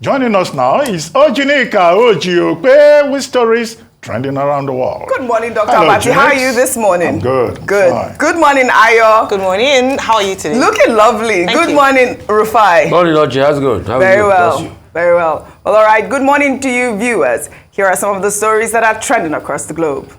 Joining us now is OjyOkpe with stories trending around the world. Good morning, Dr. Abati. How are you this morning? I'm good. Good. Fine. Good morning, Ayo. Good morning. How are you today? Looking lovely. Thank Good you. morning, Rufai. Morning, Oji. How's good? How Very are you? well. Bless you. Very well. Well, all right. Good morning to you, viewers. Here are some of the stories that are trending across the globe.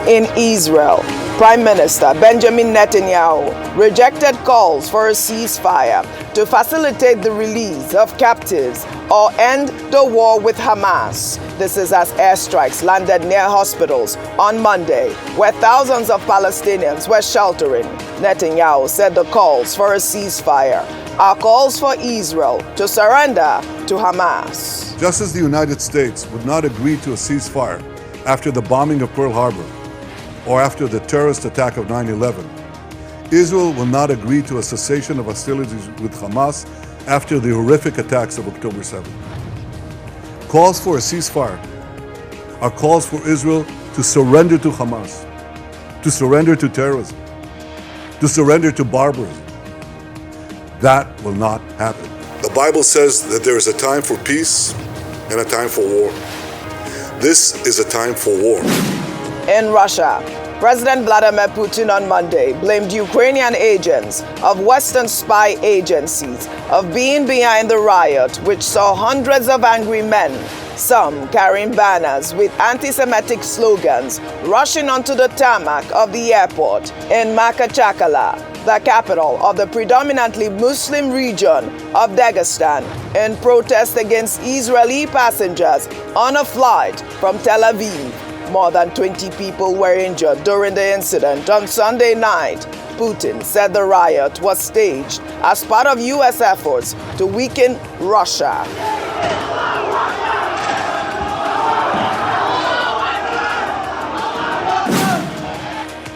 In Israel, Prime Minister Benjamin Netanyahu rejected calls for a ceasefire to facilitate the release of captives or end the war with Hamas. This is as airstrikes landed near hospitals on Monday, where thousands of Palestinians were sheltering. Netanyahu said the calls for a ceasefire are calls for Israel to surrender to Hamas. Just as the United States would not agree to a ceasefire after the bombing of Pearl Harbor or after the terrorist attack of 9/11, Israel will not agree to a cessation of hostilities with Hamas after the horrific attacks of October 7th. Calls for a ceasefire are calls for Israel to surrender to Hamas, to surrender to terrorism, to surrender to barbarism. That will not happen. The Bible says that there is a time for peace and a time for war. This is a time for war. In Russia, President Vladimir Putin on Monday blamed Ukrainian agents of Western spy agencies of being behind the riot, which saw hundreds of angry men, some carrying banners with anti-Semitic slogans, rushing onto the tarmac of the airport in Makhachkala, the capital of the predominantly Muslim region of Dagestan, in protest against Israeli passengers on a flight from Tel Aviv. More than 20 people were injured during the incident on Sunday night. Putin said the riot was staged as part of U.S. efforts to weaken Russia.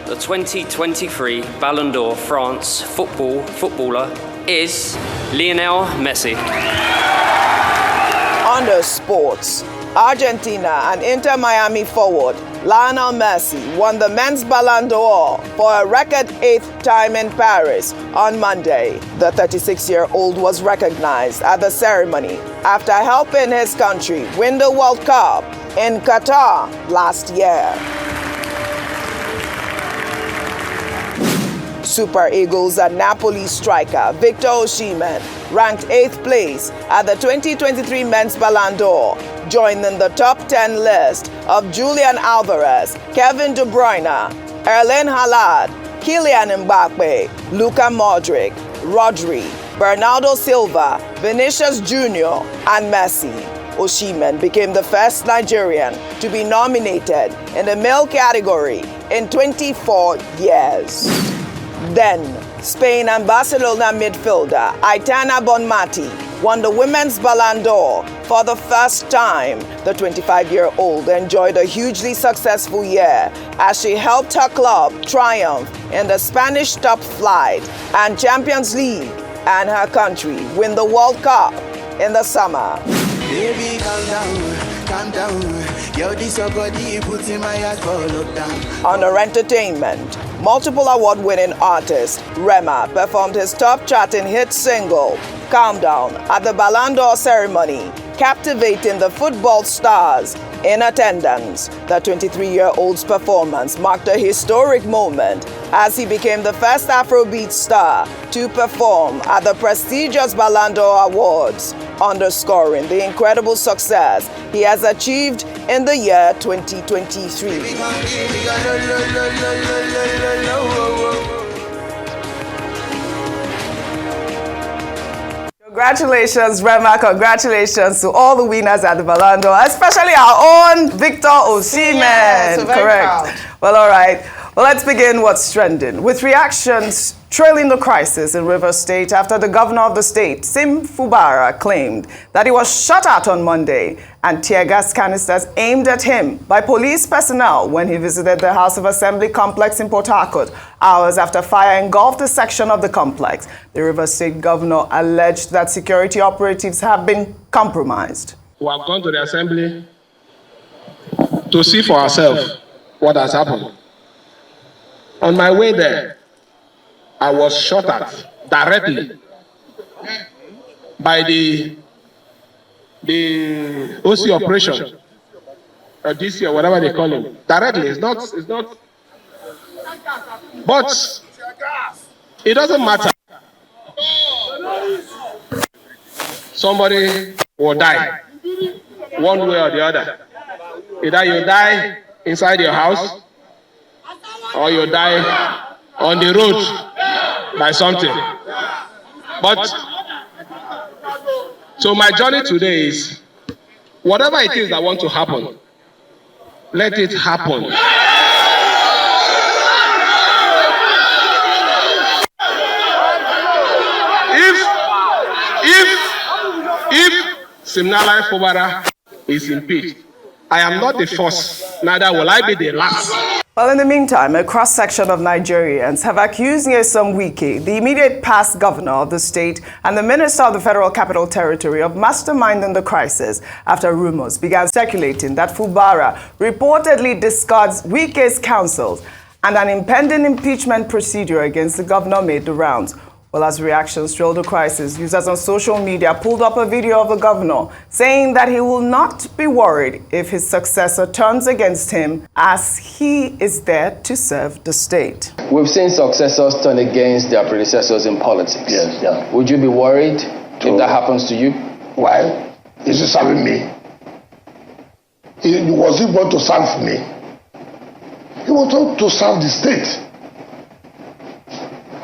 The 2023 Ballon d'Or France footballer is Lionel Messi. Under sports, Argentina and Inter Miami forward Lionel Messi won the men's Ballon d'Or for a record 8th time in Paris on Monday. The 36-year-old was recognized at the ceremony after helping his country win the World Cup in Qatar last year. Super Eagles and Napoli striker Victor Osimhen ranked 8th place at the 2023 Men's Ballon d'Or, joining the top 10 list of Julian Alvarez, Kevin De Bruyne, Erling Haaland, Kylian Mbappe, Luka Modric, Rodri, Bernardo Silva, Vinicius Jr., and Messi. Osimhen became the first Nigerian to be nominated in the male category in 24 years. Then, Spain and Barcelona midfielder Aitana Bonmati won the Women's Ballon d'Or for the first time. The 25-year-old enjoyed a hugely successful year as she helped her club triumph in the Spanish top flight and Champions League, and her country win the World Cup in the summer. Baby, calm down. Yo, this your body putting my heart for lockdown. Under entertainment, multiple award-winning artist Rema performed his top-charting hit single, Calm Down, at the Ballon d'Or ceremony, captivating the football stars in attendance. The 23-year-old's performance marked a historic moment as he became the first Afrobeat star to perform at the prestigious Ballon d'Or Awards, underscoring the incredible success he has achieved in the year 2023. Congratulations, Rema. Congratulations to all the winners at the Ballon d'Or, especially our own Victor Osimhen. Yeah, so very Correct. proud. Well, all right. Well, let's begin what's trending with reactions trailing the crisis in Rivers State after the governor of the state, Sim Fubara, claimed that he was shot at on Monday and tear gas canisters aimed at him by police personnel when he visited the House of Assembly complex in Port Harcourt, hours after fire engulfed a section of the complex. The Rivers State governor alleged that security operatives have been compromised. We have gone to the assembly to see for ourselves what has happened. On my way there, I was shot at directly by the OC operation, or DC or whatever they call him, directly. It's not. But it doesn't matter. Somebody will die, one way or the other. Either you die inside your house, or you die on the road by something. But so my journey today is, whatever it is that want to happen, let it happen. If Sim Fubara is impeached, I am not the first, neither will I be the last. Well, in the meantime, a cross-section of Nigerians have accused Nyesom Wike, the immediate past governor of the state and the minister of the Federal Capital Territory, of masterminding the crisis after rumors began circulating that Fubara reportedly discards Wike's counsels and an impending impeachment procedure against the governor made the rounds. Well, as reactions to the crisis, users on social media pulled up a video of the governor saying that he will not be worried if his successor turns against him, as he is there to serve the state. We've seen successors turn against their predecessors in politics. Yes, yeah. Would you be worried if that happens to you? Why? Is he serving me? Was he born to serve me? He was to serve the state.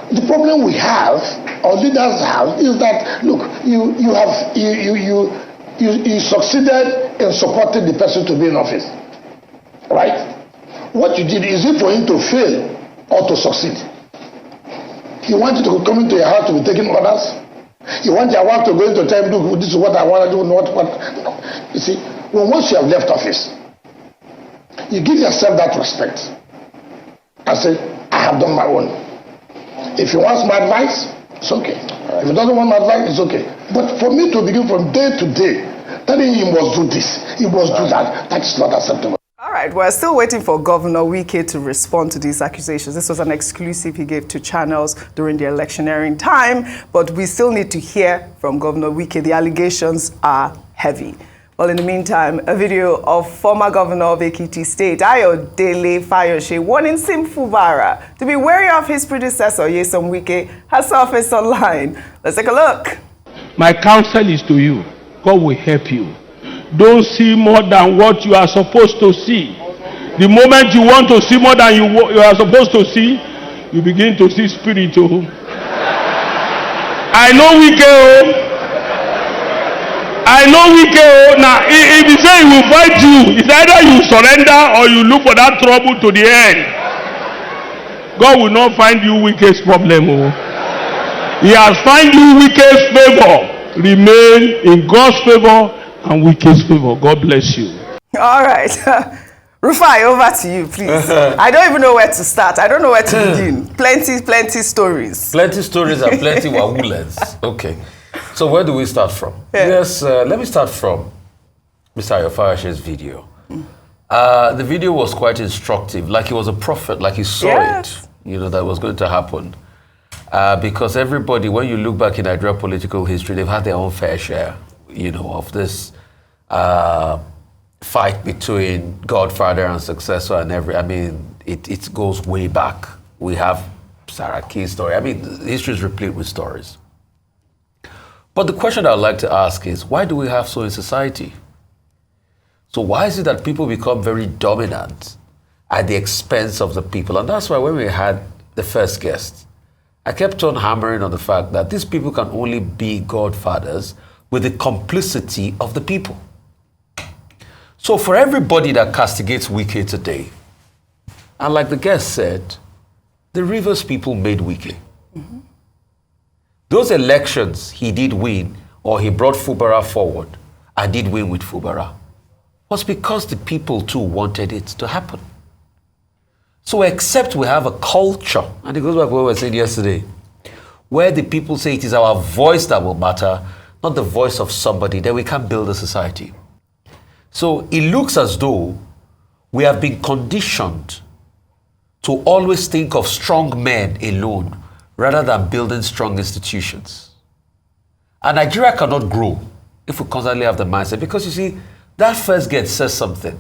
The problem we have, or leaders have, is that, look, you succeeded in supporting the person to be in office, right? What you did, is it for him to fail or to succeed? You want to come into your house to be taking orders? You want your wife to go into time, do this is what I want to do, not what. No. You see, once you have left office, you give yourself that respect and say, I have done my own. If he wants my advice, it's okay. If he doesn't want my advice, it's okay. But for me to begin from day to day, telling him he must do this, he must do that, that is not acceptable. All right, we're still waiting for Governor Wike to respond to these accusations. This was an exclusive he gave to channels during the electioneering time, but we still need to hear from Governor Wike. The allegations are heavy. Well, in the meantime, a video of former Governor of Ekiti State, Ayodele Fayose, warning Sim Fubara to be wary of his predecessor, Nyesom Wike, has surfaced online. Let's take a look. My counsel is to you. God will help you. Don't see more than what you are supposed to see. The moment you want to see more than you are supposed to see, you begin to see spirit. I know Wike. I know Wike. Now, if he say he will fight you, it's either you surrender or you look for that trouble to the end. God will not find you Wike's problem. He has found you Wike's favor. Remain in God's favor and Wike's favor. God bless you. All right. Rufai, over to you, please. I don't even know where to start. I don't know where to begin. Plenty stories. Plenty stories and plenty wahulens. Okay. So where do we start from? Yeah. Yes, let me start from Mr. Ayodele Fayose's video. The video was quite instructive, like he was a prophet, like he saw it, you know, that was going to happen. Because everybody, when you look back in Nigerian political history, they've had their own fair share, you know, of this fight between godfather and successor and it goes way back. We have Saraki's story. I mean, history is replete with stories. But the question I'd like to ask is, why do we have so in society? So why is it that people become very dominant at the expense of the people? And that's why when we had the first guest, I kept on hammering on the fact that these people can only be godfathers with the complicity of the people. So for everybody that castigates Wike today, and like the guest said, the Rivers people made Wike. Mm-hmm. Those elections he did win, or he brought Fubara forward and did win with Fubara, was because the people too wanted it to happen. So except we have a culture, and it goes back to what we were saying yesterday, where the people say it is our voice that will matter, not the voice of somebody, then we can't build a society. So it looks as though we have been conditioned to always think of strong men alone rather than building strong institutions. And Nigeria cannot grow if we constantly have the mindset. Because you see, that first guest says something.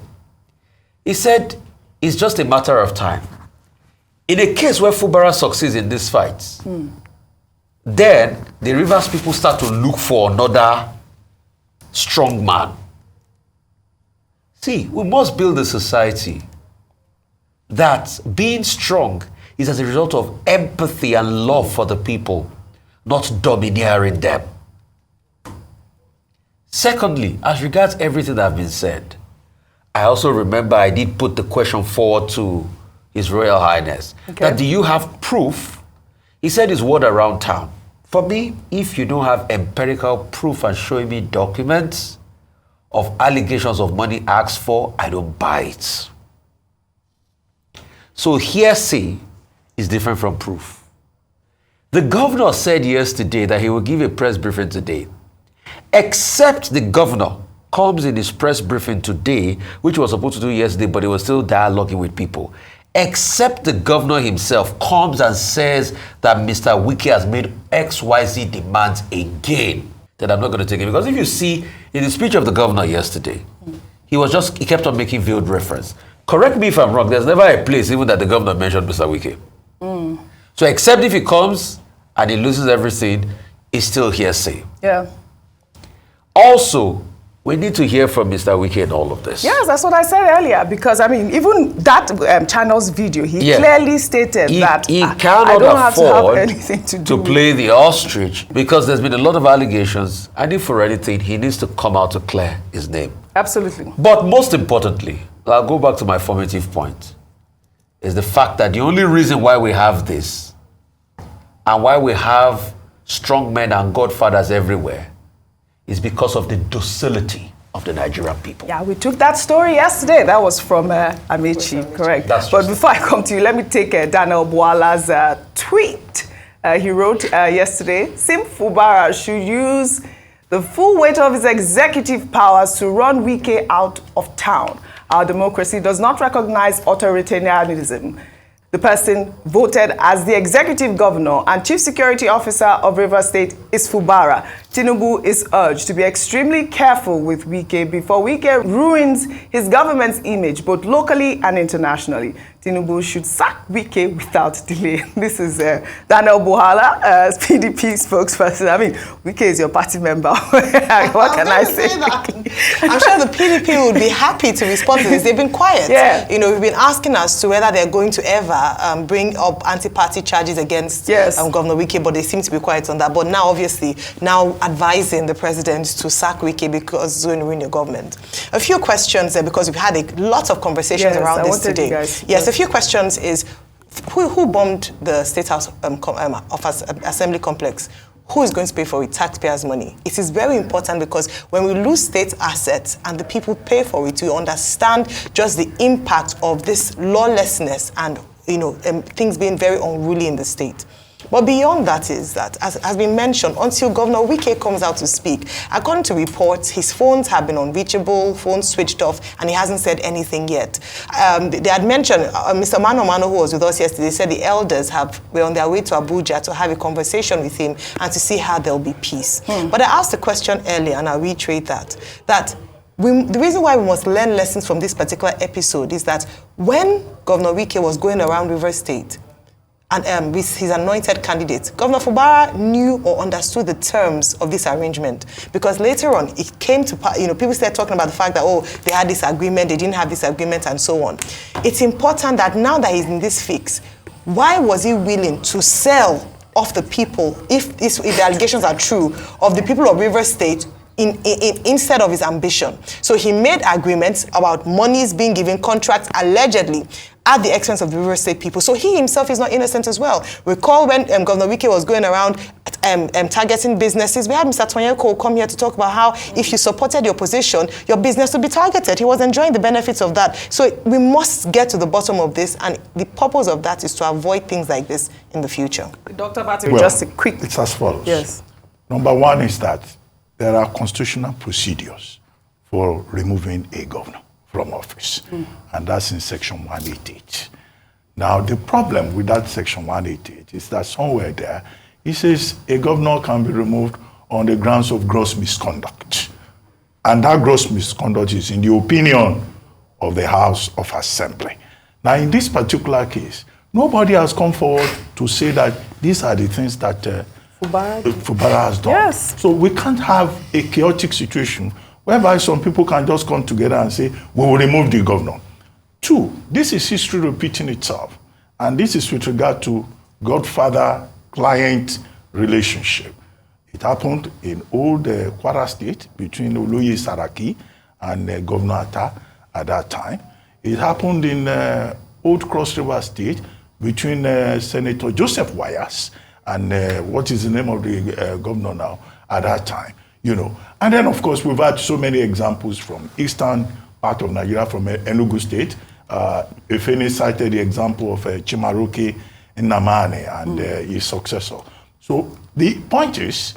He said, it's just a matter of time. In a case where Fubara succeeds in this fight, then the Rivers people start to look for another strong man. See, we must build a society that being strong is as a result of empathy and love for the people, not domineering them. Secondly, as regards everything that has been said, I also remember I did put the question forward to His Royal Highness, that do you have proof? He said his word around town. For me, if you don't have empirical proof and showing me documents of allegations of money asked for, I don't buy it. So hearsay is different from proof. The governor said yesterday that he will give a press briefing today. Except the governor comes in his press briefing today, which he was supposed to do yesterday, but he was still dialoguing with people. Except the governor himself comes and says that Mr. Wike has made XYZ demands again, then I'm not going to take it. Because if you see in the speech of the governor yesterday, he kept on making veiled reference. Correct me if I'm wrong, there's never a place even that the governor mentioned Mr. Wike. So except if he comes and he loses everything, it's still hearsay. Yeah. Also, we need to hear from Mr. Wike in all of this. Yes, that's what I said earlier. Because, I mean, even that channel's video, he clearly stated that he I cannot don't have afford to have anything to do play the ostrich, because there's been a lot of allegations, and if for anything, he needs to come out to clear his name. Absolutely. But most importantly, I'll go back to my formative point, is the fact that the only reason why we have this, and why we have strong men and godfathers everywhere, is because of the docility of the Nigerian people. Yeah, we took that story yesterday. That was from Amici, correct. But before I come to you, let me take Daniel Bwala's tweet. He wrote yesterday, Sim Fubara should use the full weight of his executive powers to run Wike out of town. Our democracy does not recognize authoritarianism. The person voted as the executive governor and chief security officer of Rivers State is Fubara. Tinubu is urged to be extremely careful with Wike before Wike ruins his government's image, both locally and internationally. Tinubu should sack Wike without delay. This is Daniel Buhala, PDP spokesperson. I mean, Wike is your party member. What can I say? I'm sure the PDP would be happy to respond to this. They've been quiet. Yeah. You know, we've been asking as to whether they're going to ever bring up anti-party charges against Governor Wike, but they seem to be quiet on that. But now, obviously, advising the president to sack Wike because it's going to ruin your government. A few questions there, because we've had a lot of conversations around this today. Yes, a few questions is, who bombed the State House Assembly complex? Who is going to pay for it? Taxpayers' money. It is very important, because when we lose state assets and the people pay for it, we understand just the impact of this lawlessness and things being very unruly in the state. But beyond that is that, as has been mentioned, until Governor Wike comes out to speak, according to reports, his phones have been unreachable, phones switched off, and he hasn't said anything yet. They had mentioned, Mr. Mano, who was with us yesterday, said the elders were on their way to Abuja to have a conversation with him and to see how there'll be peace. But I asked the question earlier, and I'll reiterate that the reason why we must learn lessons from this particular episode is that when Governor Wike was going around Rivers State, and with his anointed candidate, Governor Fubara knew or understood the terms of this arrangement, because later on it came to, people started talking about the fact that, they had this agreement, they didn't have this agreement, and so on. It's important that now that he's in this fix, why was he willing to sell off the people, if the allegations are true, of the people of Rivers State instead of his ambition? So he made agreements about monies being given, contracts allegedly, at the expense of the River State people. So he himself is not innocent as well. Recall when Governor Wike was going around targeting businesses, we had Mr. Tonyeko come here to talk about how if you supported your position, your business would be targeted. He was enjoying the benefits of that. So we must get to the bottom of this, and the purpose of that is to avoid things like this in the future. Dr. Bati, just a quick... It's as follows. Yes. Number one is that there are constitutional procedures for removing a governor from office, and that's in Section 188. Now, the problem with that Section 188 is that somewhere there, it says a governor can be removed on the grounds of gross misconduct. And that gross misconduct is in the opinion of the House of Assembly. Now, in this particular case, nobody has come forward to say that these are the things that Fubara has done. Yes. So we can't have a chaotic situation whereby some people can just come together and say, we will remove the governor. Two, this is history repeating itself. And this is with regard to godfather-client relationship. It happened in old Kwara State between Oloye Saraki and Governor Atta at that time. It happened in old Cross River State between Senator Joseph Wayas and what is the name of the governor now at that time, you know. And then, of course, we've had so many examples from eastern part of Nigeria, from Enugu State. Efeni cited the example of Chimaroke Nnamani and his successor. So the point is,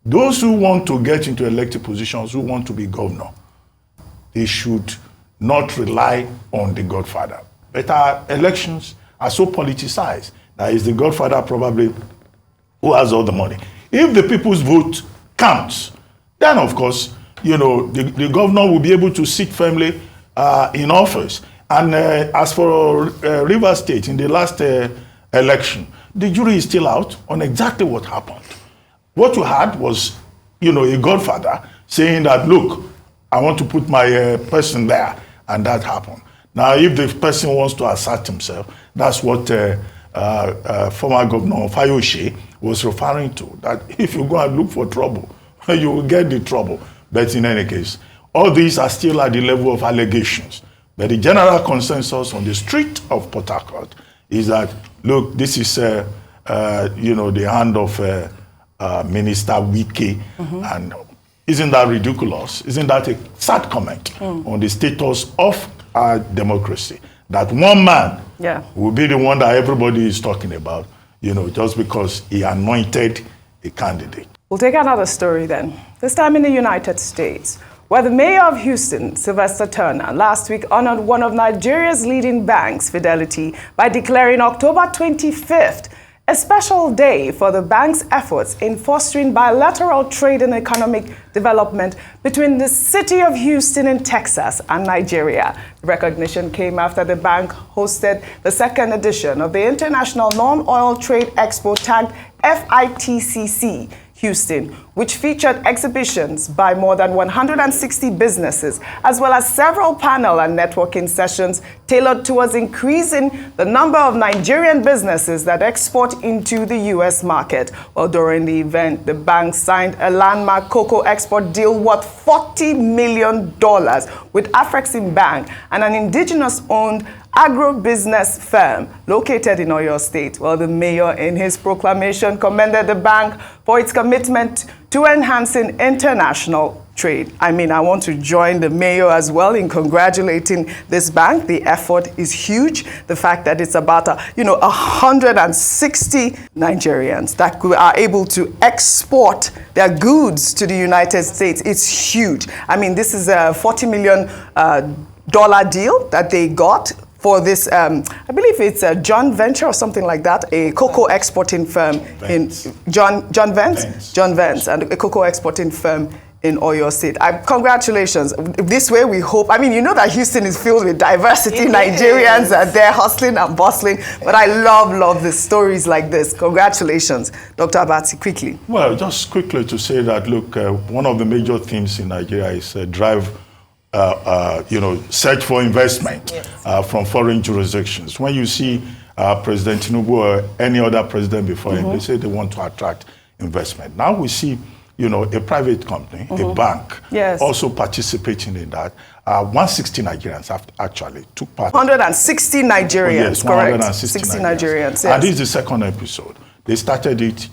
those who want to get into elected positions, who want to be governor, they should not rely on the godfather. But our elections are so politicized that it's the godfather probably who has all the money. If the people's vote counts, then of course, you know, the governor will be able to sit firmly in office. And as for Rivers State, in the last election, the jury is still out on exactly what happened. What you had was, you know, a godfather saying that, look, I want to put my person there, and that happened. Now, if the person wants to assert himself, that's what former Governor Fayose was referring to, that if you go and look for trouble, you will get the trouble. But in any case, all these are still at the level of allegations. But the general consensus on the street of Port Harcourt is that, look, this is, you know, the hand of Minister Wike. And isn't that ridiculous? Isn't that a sad comment on the status of our democracy? That one man will be the one that everybody is talking about, you know, just because he anointed a candidate. We'll take another story then, this time in the United States, where the mayor of Houston, Sylvester Turner, last week honored one of Nigeria's leading banks, Fidelity, by declaring October 25th a special day for the bank's efforts in fostering bilateral trade and economic development between the city of Houston in Texas and Nigeria. The recognition came after the bank hosted the second edition of the International Non-Oil Trade Expo tagged FITCC Houston, which featured exhibitions by more than 160 businesses, as well as several panel and networking sessions tailored towards increasing the number of Nigerian businesses that export into the U.S. market. Well, during the event, the bank signed a landmark cocoa export deal worth $40 million with Afrexim Bank, and an indigenous-owned agro-business firm located in Oyo State. Well, the mayor, in his proclamation, commended the bank for its commitment to enhancing international trade. I mean, I want to join the mayor as well in congratulating this bank. The effort is huge. The fact that it's about, 160 Nigerians that are able to export their goods to the United States, it's huge. I mean, this is a $40 million deal that they got for this, I believe it's a John Venture or something like that, a cocoa exporting firm in John Vance, and a cocoa exporting firm in Oyo State. Congratulations. This way we hope, I mean, you know that Houston is filled with diversity. Nigerians are there hustling and bustling, but I love the stories like this. Congratulations. Dr. Abati, quickly. Well, just quickly to say that, look, one of the major themes in Nigeria is drive search for investment from foreign jurisdictions. When you see President Tinubu or any other president before him, they say they want to attract investment. Now we see, a private company, a bank, also participating in that. 160 Nigerians actually took part. 160 Nigerians, correct? 160 Nigerians, yes. And this is the second episode. They started it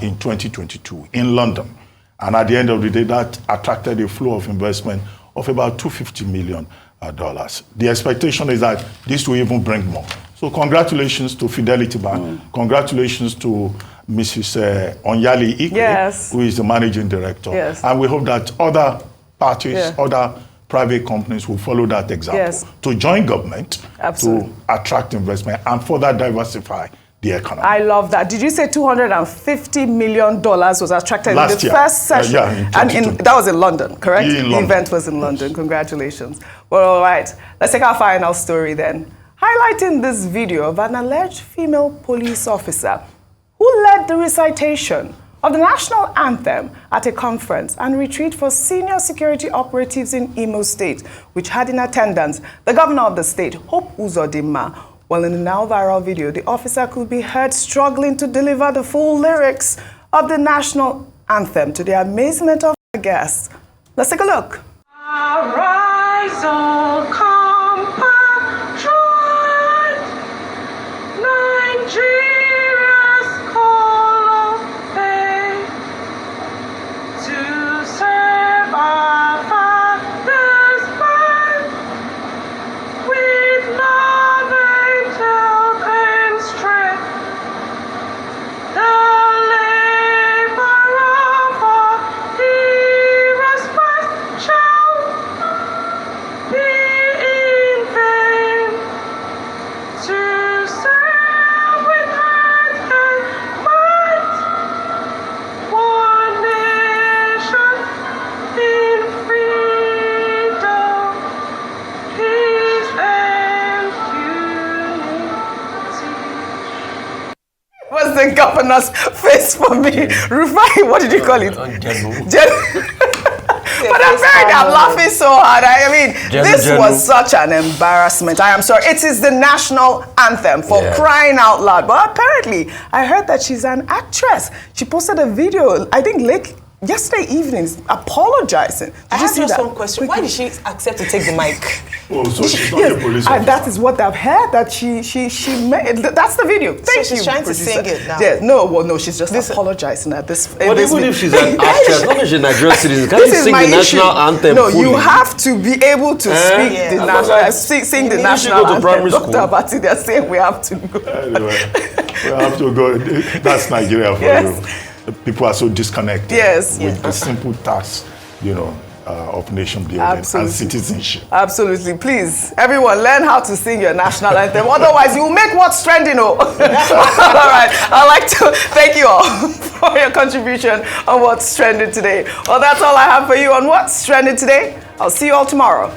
in 2022 in London. And at the end of the day, that attracted a flow of investment of about $250 million. The expectation is that this will even bring more. So congratulations to Fidelity Bank. Congratulations to Mrs. Onyali Ike, who is the managing director. And we hope that other parties, other private companies will follow that example to join government to attract investment and further diversify the economy. I love that. Did you say $250 million was attracted Last in the year. first session? Yeah, and that was in London, correct? In London. The event was in London. Congratulations. Well, all right. Let's take our final story then. Highlighting this video of an alleged female police officer who led the recitation of the national anthem at a conference and retreat for senior security operatives in Imo State, which had in attendance the governor of the state, Hope Uzodinma. Well, in the now viral video, the officer could be heard struggling to deliver the full lyrics of the national anthem to the amazement of the guests. Let's take a look. Arise, O compatriot, Nigeria's call of faith, to serve our father's land with love and help and strength. The labor of our heroes past shall be in vain, to serve with heart and might one nation in freedom, peace and unity. What's the governor's face for me? Rufai, what did you call it? But I'm laughing so hard. I mean, this was such an embarrassment. I am sorry. It is the national anthem for crying out loud. But apparently, I heard that she's an actress. She posted a video, I think yesterday evening, apologizing. I have just one question. Why did she accept to take the mic? Oh, so she's not a police officer. And that is what I've heard, that she made. That's the video. Thank so she's trying to sing it now. Yeah, no, she's just apologizing at this. But even if she's an actress, not as a Nigerian citizen, can't you sing the national anthem No, fully? you have to be able to speak the national, sing the national anthem. Dr. Abati, they're saying we have to go. Anyway, we have to go. That's Nigeria for you. People are so disconnected with the simple task, of nation building and citizenship. Absolutely. Please, everyone, learn how to sing your national anthem. Otherwise, you will make what's trending. All right. I'd like to thank you all for your contribution on What's Trending Today. Well, that's all I have for you on What's Trending Today. I'll see you all tomorrow.